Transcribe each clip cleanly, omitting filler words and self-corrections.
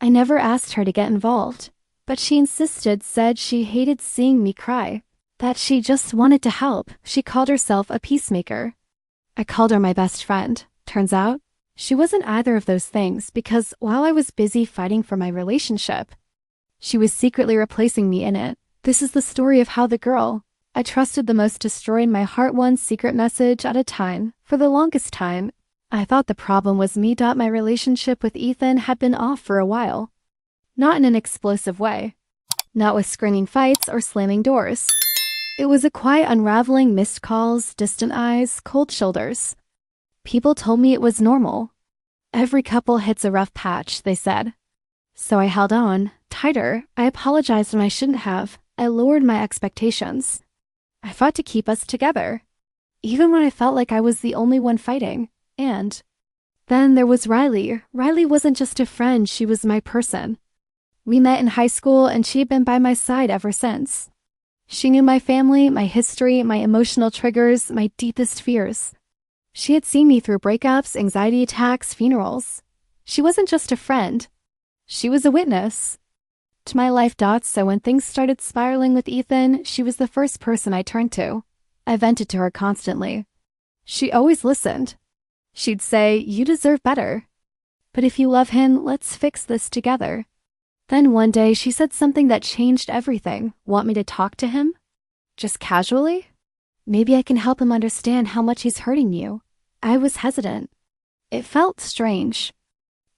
I never asked her to get involved, but she insisted, said she hated seeing me cry, that she just wanted to help. She called herself a peacemaker. I called her my best friend. Turns out, she wasn't either of those things because while I was busy fighting for my relationship, she was secretly replacing me in it. This is the story of how the girl I trusted the most destroyed my heart one secret message at a time. For the longest time, I thought the problem was me. My relationship with Ethan had been off for a while. Not in an explosive way. Not with screaming fights or slamming doors. It was a quiet unraveling, missed calls, distant eyes, cold shoulders. People told me it was normal. Every couple hits a rough patch, they said. So I held on, tighter. I apologized when I shouldn't have. I lowered my expectations. I fought to keep us together, even when I felt like I was the only one fighting. And then there was Riley. Riley wasn't just a friend, she was my person. We met in high school and she had been by my side ever since. She knew my family, my history, my emotional triggers, my deepest fears. She had seen me through breakups, anxiety attacks, funerals. She wasn't just a friend. She was a witness to my life. So when things started spiraling with Ethan, she was the first person I turned to. I vented to her constantly. She always listened. She'd say, "You deserve better. But if you love him, let's fix this together." Then one day she said something that changed everything. "Want me to talk to him? Just casually? Maybe I can help him understand how much he's hurting you." I was hesitant. It felt strange.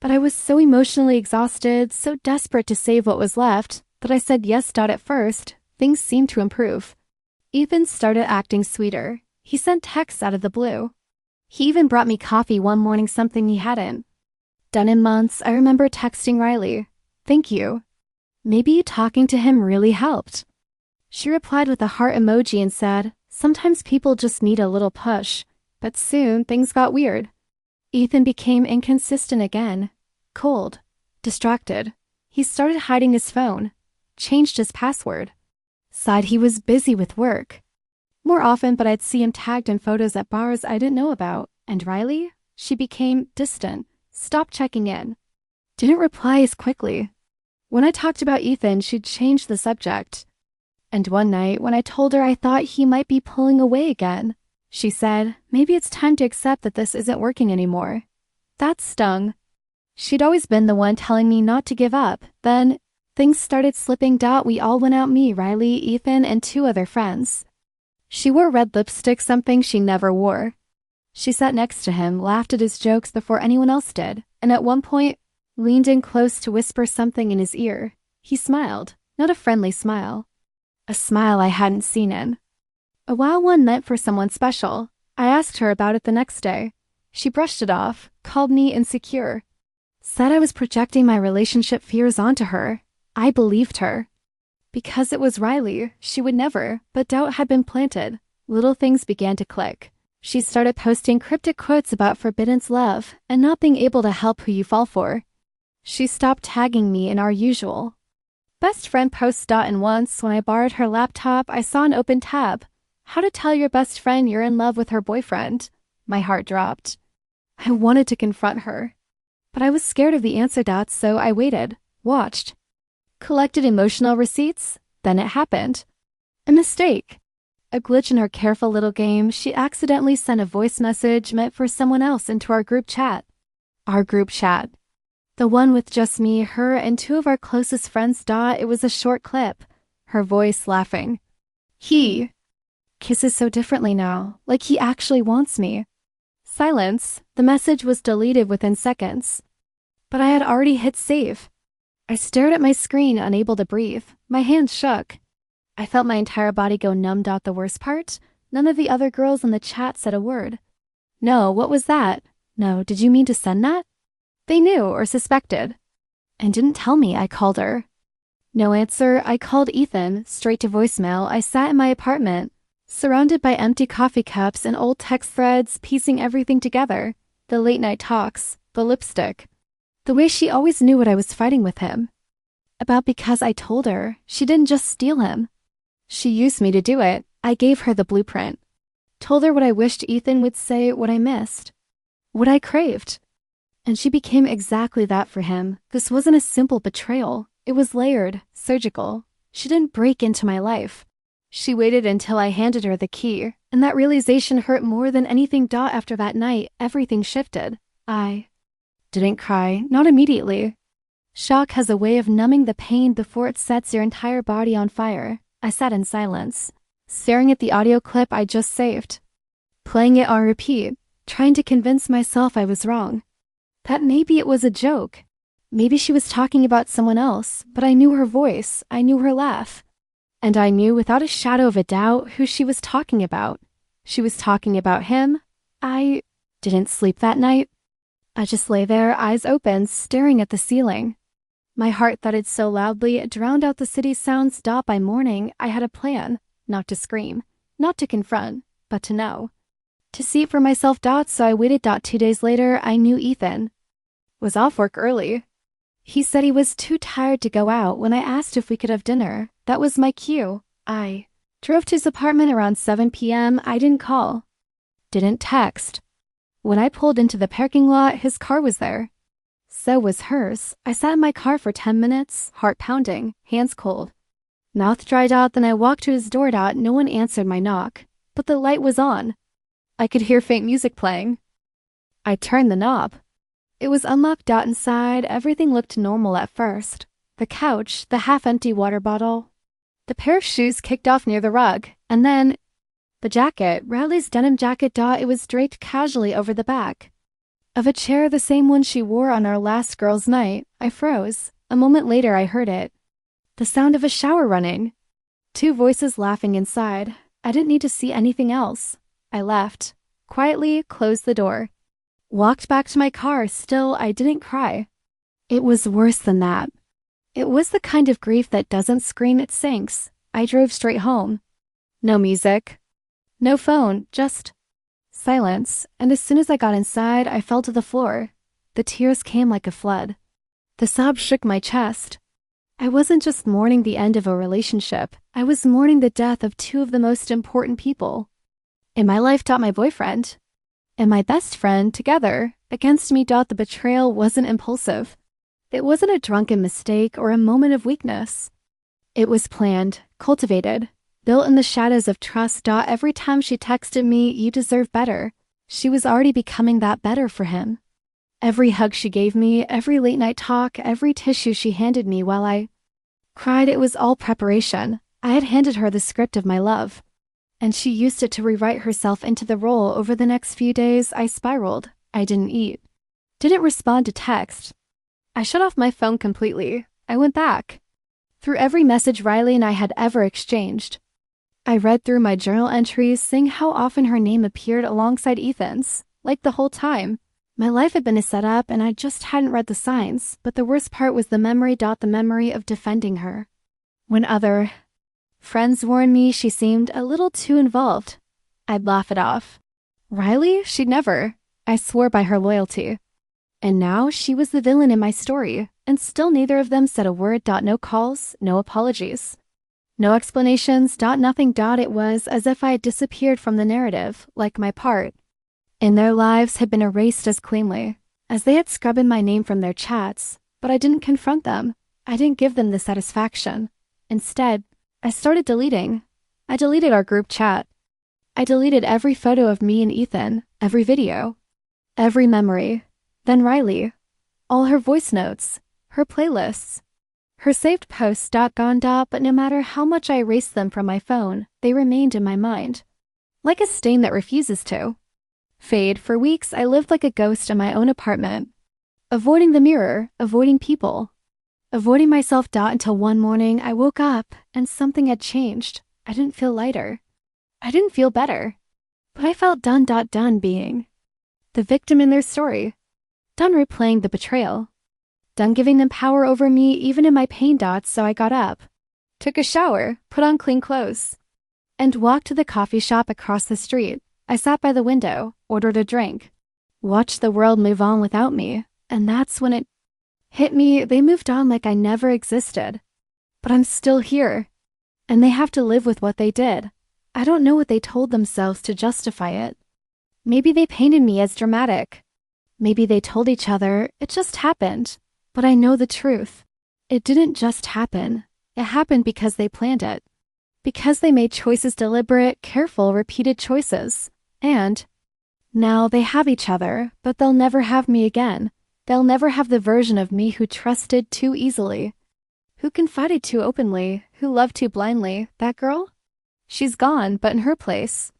But I was so emotionally exhausted, so desperate to save what was left, that I said yes. At first, things seemed to improve. Ethan started acting sweeter. He sent texts out of the blue. He even brought me coffee one morning, something he hadn't done in months. I remember texting Riley, "Thank you. Maybe you talking to him really helped." She replied with a heart emoji and said, "Sometimes people just need a little push." But soon things got weird. Ethan became inconsistent again. Cold. Distracted. He started hiding his phone. Changed his password. Said he was busy with work. More often, but I'd see him tagged in photos at bars I didn't know about. And Riley? She became distant. Stopped checking in. Didn't reply as quickly. When I talked about Ethan, she'd changed the subject. And one night, when I told her I thought he might be pulling away again, she said, "Maybe it's time to accept that this isn't working anymore." That stung. She'd always been the one telling me not to give up. Then, things started slipping. We all went out, me, Riley, Ethan, and 2 other friends. She wore red lipstick, something she never wore. She sat next to him, laughed at his jokes before anyone else did, and at one point, leaned in close to whisper something in his ear. He smiled, not a friendly smile. A smile I hadn't seen in a while, one meant for someone special. I asked her about it the next day. She brushed it off, called me insecure. Said I was projecting my relationship fears onto her. I believed her. Because it was Riley, she would never, but doubt had been planted. Little things began to click. She started posting cryptic quotes about forbidden love and not being able to help who you fall for. She stopped tagging me in our usual best friend posts. And once, when I borrowed her laptop, I saw an open tab. How to tell your best friend you're in love with her boyfriend. My heart dropped. I wanted to confront her, but I was scared of the answer. So I waited, watched, collected emotional receipts. Then it happened. A mistake. A glitch in her careful little game. She accidentally sent a voice message meant for someone else into our group chat. Our group chat. The one with just me, her, and 2 of our closest friends. It was a short clip. Her voice laughing. He kisses so differently now, like he actually wants me. Silence. The message was deleted within seconds. But I had already hit save. I stared at my screen, unable to breathe. My hands shook. I felt my entire body go numb. The worst part? None of the other girls in the chat said a word. No, what was that? No, did you mean to send that? They knew or suspected. And didn't tell me. I called her. No answer. I called Ethan, straight to voicemail. I sat in my apartment, surrounded by empty coffee cups and old text threads, piecing everything together. The late night talks, the lipstick, the way she always knew what I was fighting with him about because I told her. She didn't just steal him. She used me to do it. I gave her the blueprint. Told her what I wished Ethan would say, what I missed, what I craved. And she became exactly that for him. This wasn't a simple betrayal. It was layered, surgical. She didn't break into my life. She waited until I handed her the key, and that realization hurt more than anything. After that night, everything shifted. I didn't cry, not immediately. Shock has a way of numbing the pain before it sets your entire body on fire. I sat in silence, staring at the audio clip I just saved, playing it on repeat, trying to convince myself I was wrong. That maybe it was a joke. Maybe she was talking about someone else, but I knew her voice, I knew her laugh. And I knew without a shadow of a doubt who she was talking about. She was talking about him. I didn't sleep that night. I just lay there, eyes open, staring at the ceiling. My heart thudded so loudly it drowned out the city's sounds. By morning, I had a plan, not to scream, not to confront, but to know. To see it for myself. So I waited. 2 days later, I knew Ethan was off work early. He said he was too tired to go out. When I asked if we could have dinner, that was my cue. I drove to his apartment around 7 p.m. I didn't call, didn't text. When I pulled into the parking lot, his car was there. So was hers. I sat in my car for 10 minutes, heart pounding, hands cold, mouth dried out. Then I walked to his door. No one answered my knock, but the light was on. I could hear faint music playing. I turned the knob. It was unlocked. Inside, everything looked normal at first. The couch, the half-empty water bottle, the pair of shoes kicked off near the rug, and then the jacket, Riley's denim jacket. It was draped casually over the back of a chair, the same one she wore on our last girls' night. I froze. A moment later, I heard it. The sound of a shower running. 2 voices laughing inside. I didn't need to see anything else. I left, quietly closed the door, walked back to my car. Still, I didn't cry. It was worse than that. It was the kind of grief that doesn't scream, it sinks. I drove straight home. No music, no phone, just silence. And as soon as I got inside, I fell to the floor. The tears came like a flood. The sobs shook my chest. I wasn't just mourning the end of a relationship. I was mourning the death of 2 of the most important people in my life. My boyfriend and my best friend together against me. The betrayal wasn't impulsive. It wasn't a drunken mistake or a moment of weakness. It was planned, cultivated, built in the shadows of trust. Every time she texted me, "You deserve better," she was already becoming that better for him. Every hug she gave me, every late night talk, every tissue she handed me while I cried, it was all preparation. I had handed her the script of my love, and she used it to rewrite herself into the role. Over the next few days, I spiraled. I didn't eat, didn't respond to text. I shut off my phone completely. I went back through every message Riley and I had ever exchanged. I read through my journal entries, seeing how often her name appeared alongside Ethan's. Like the whole time, my life had been a setup and I just hadn't read the signs. But the worst part was the memory. The memory of defending her. When other friends warned me she seemed a little too involved, I'd laugh it off. Riley? She'd never. I swore by her loyalty. And now she was the villain in my story, and still neither of them said a word. No calls, no apologies, no explanations. Nothing. It was as if I had disappeared from the narrative, like my part in their lives had been erased as cleanly as they had scrubbed my name from their chats. But I didn't confront them. I didn't give them the satisfaction. Instead, I started deleting. I deleted our group chat. I deleted every photo of me and Ethan, every video, every memory. Then Riley, all her voice notes, her playlists, her saved posts. Gone. But no matter how much I erased them from my phone, they remained in my mind, like a stain that refuses to fade. For weeks, I lived like a ghost in my own apartment, avoiding the mirror, avoiding people, avoiding myself. Until one morning, I woke up and something had changed. I didn't feel lighter. I didn't feel better. But I felt done. Done being the victim in their story. Done replaying the betrayal. Done giving them power over me even in my pain. So I got up, took a shower, put on clean clothes, and walked to the coffee shop across the street. I sat by the window, ordered a drink, watched the world move on without me. And that's when it hit me. They moved on like I never existed. But I'm still here, and they have to live with what they did. I don't know what they told themselves to justify it. Maybe they painted me as dramatic. Maybe they told each other, it just happened. But I know the truth. It didn't just happen. It happened because they planned it. Because they made choices, deliberate, careful, repeated choices. And now they have each other, but they'll never have me again. They'll never have the version of me who trusted too easily, who confided too openly, who loved too blindly. That girl? She's gone, but in her place,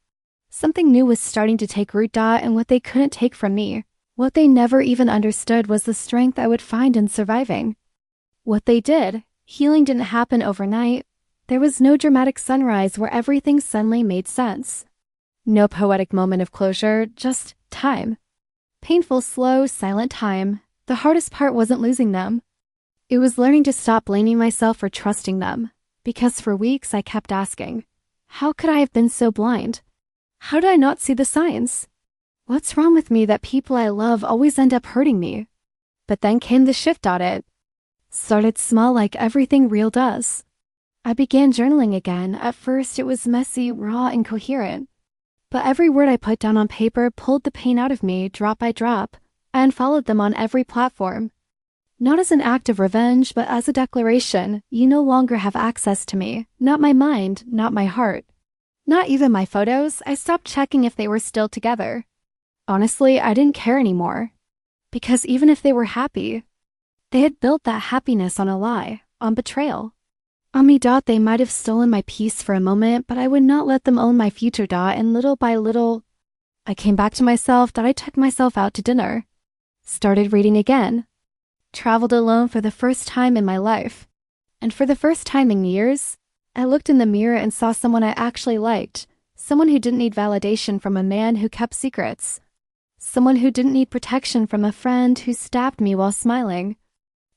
something new was starting to take root. And what they couldn't take from me, what they never even understood, was the strength I would find in surviving. What they did, healing didn't happen overnight. There was no dramatic sunrise where everything suddenly made sense. No poetic moment of closure, just time. Painful, slow, silent time. The hardest part wasn't losing them. It was learning to stop blaming myself for trusting them. Because for weeks I kept asking, how could I have been so blind? How did I not see the signs? What's wrong with me that people I love always end up hurting me? But then came the shift. It started small, like everything real does. I began journaling again. At first it was messy, raw, incoherent. But every word I put down on paper pulled the pain out of me, drop by drop, and followed them on every platform. Not as an act of revenge, but as a declaration: you no longer have access to me. Not my mind, not my heart. Not even my photos. I stopped checking if they were still together. Honestly, I didn't care anymore. Because even if they were happy, they had built that happiness on a lie, on betrayal. On me. They might have stolen my peace for a moment, but I would not let them own my future. And little by little, I came back to myself. I took myself out to dinner. Started reading again. Traveled alone for the first time in my life. And for the first time in years, I looked in the mirror and saw someone I actually liked. Someone who didn't need validation from a man who kept secrets. Someone who didn't need protection from a friend who stabbed me while smiling.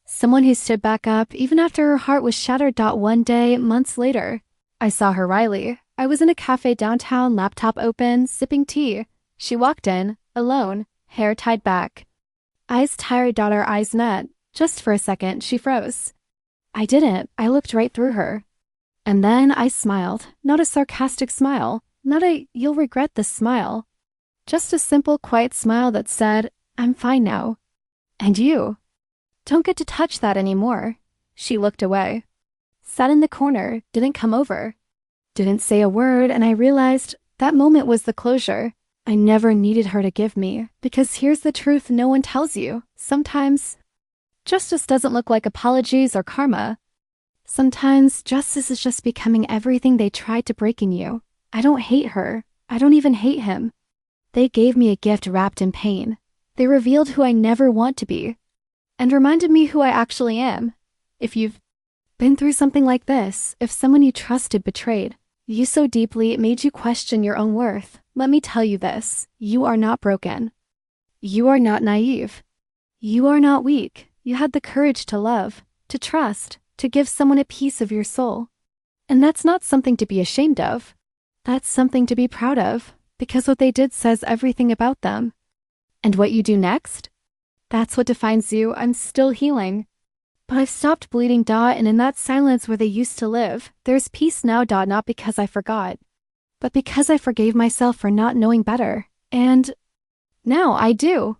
Someone who stood back up even after her heart was shattered. One day, months later, I saw her. Riley. I was in a cafe downtown, laptop open, sipping tea. She walked in, alone, hair tied back. Eyes tired. Our eyes met. Just for a second, she froze. I didn't. I looked right through her. And then I smiled. Not a sarcastic smile. Not a "you'll regret this" smile. Just a simple, quiet smile that said, I'm fine now. And you don't get to touch that anymore. She looked away. Sat in the corner, didn't come over. Didn't say a word, and I realized that moment was the closure I never needed her to give me. Because here's the truth no one tells you. Sometimes justice doesn't look like apologies or karma. Sometimes justice is just becoming everything they tried to break in you. I don't hate her. I don't even hate him. They gave me a gift wrapped in pain. They revealed who I never want to be, and reminded me who I actually am. If you've been through something like this, if someone you trusted betrayed you so deeply it made you question your own worth, let me tell you this: you are not broken. You are not naive. You are not weak. You had the courage to love, to trust, to give someone a piece of your soul. And that's not something to be ashamed of. That's something to be proud of, because what they did says everything about them. And what you do next? That's what defines you. I'm still healing. But I've stopped bleeding. And in that silence where they used to live, there's peace now. Not because I forgot, but because I forgave myself for not knowing better. And now I do.